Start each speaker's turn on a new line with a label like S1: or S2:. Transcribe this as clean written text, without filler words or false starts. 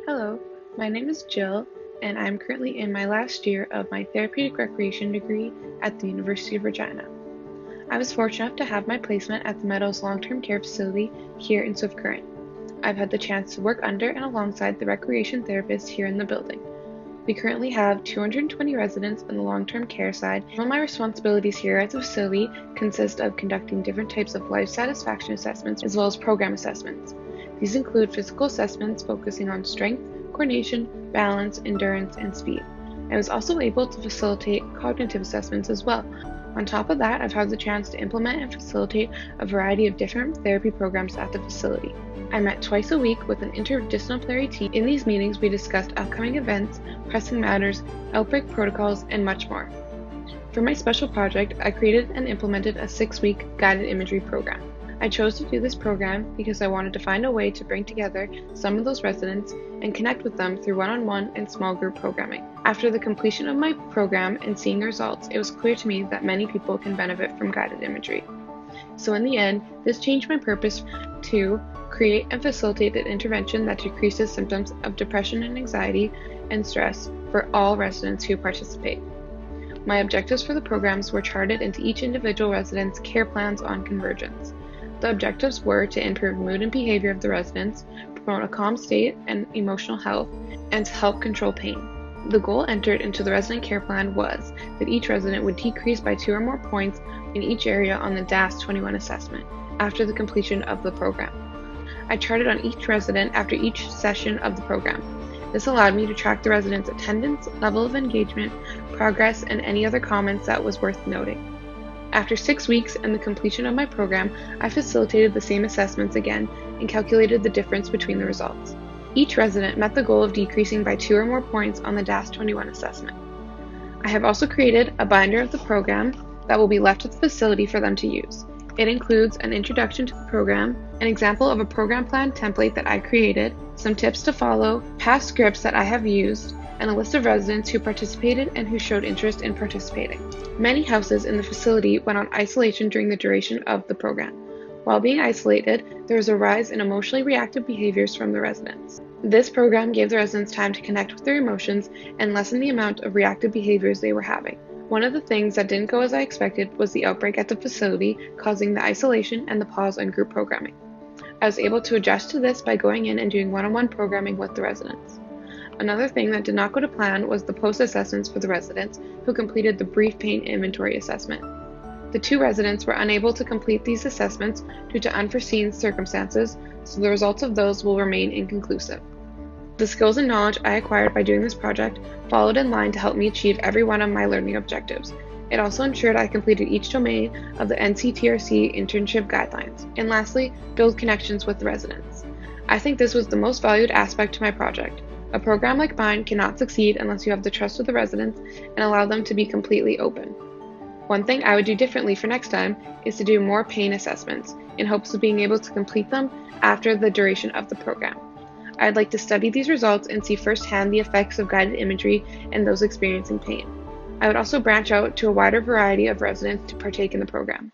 S1: Hello, my name is Jill, and I'm currently in my last year of my Therapeutic Recreation degree at the University of Regina. I was fortunate enough to have my placement at the Meadows long-term care facility here in Swift Current. I've had the chance to work under and alongside the recreation therapists here in the building. We currently have 220 residents in the long-term care side. Some of my responsibilities here at the facility consist of conducting different types of life satisfaction assessments as well as program assessments. These include physical assessments focusing on strength, coordination, balance, endurance, and speed. I was also able to facilitate cognitive assessments as well. On top of that, I've had the chance to implement and facilitate a variety of different therapy programs at the facility. I met twice a week with an interdisciplinary team. In these meetings, we discussed upcoming events, pressing matters, outbreak protocols, and much more. For my special project, I created and implemented a 6-week guided imagery program. I chose to do this program because I wanted to find a way to bring together some of those residents and connect with them through one-on-one and small group programming. After the completion of my program and seeing the results, it was clear to me that many people can benefit from guided imagery. So in the end, this changed my purpose to create and facilitate an intervention that decreases symptoms of depression and anxiety and stress for all residents who participate. My objectives for the programs were charted into each individual resident's care plans on convergence. The objectives were to improve mood and behavior of the residents, promote a calm state and emotional health, and to help control pain. The goal entered into the resident care plan was that each resident would decrease by 2 or more points in each area on the DAS-21 assessment after the completion of the program. I charted on each resident after each session of the program. This allowed me to track the residents' attendance, level of engagement, progress, and any other comments that was worth noting. After 6 weeks and the completion of my program, I facilitated the same assessments again and calculated the difference between the results. Each resident met the goal of decreasing by 2 or more points on the DAS-21 assessment. I have also created a binder of the program that will be left at the facility for them to use. It includes an introduction to the program, an example of a program plan template that I created, some tips to follow, past scripts that I have used, and a list of residents who participated and who showed interest in participating. Many houses in the facility went on isolation during the duration of the program. While being isolated, there was a rise in emotionally reactive behaviors from the residents. This program gave the residents time to connect with their emotions and lessen the amount of reactive behaviors they were having. One of the things that didn't go as I expected was the outbreak at the facility, causing the isolation and the pause on group programming. I was able to adjust to this by going in and doing one-on-one programming with the residents. Another thing that did not go to plan was the post-assessments for the residents who completed the brief pain inventory assessment. The 2 residents were unable to complete these assessments due to unforeseen circumstances, so the results of those will remain inconclusive. The skills and knowledge I acquired by doing this project followed in line to help me achieve every one of my learning objectives. It also ensured I completed each domain of the NCTRC internship guidelines. And lastly, build connections with the residents. I think this was the most valued aspect to my project. A program like mine cannot succeed unless you have the trust of the residents and allow them to be completely open. One thing I would do differently for next time is to do more pain assessments in hopes of being able to complete them after the duration of the program. I'd like to study these results and see firsthand the effects of guided imagery and those experiencing pain. I would also branch out to a wider variety of residents to partake in the program.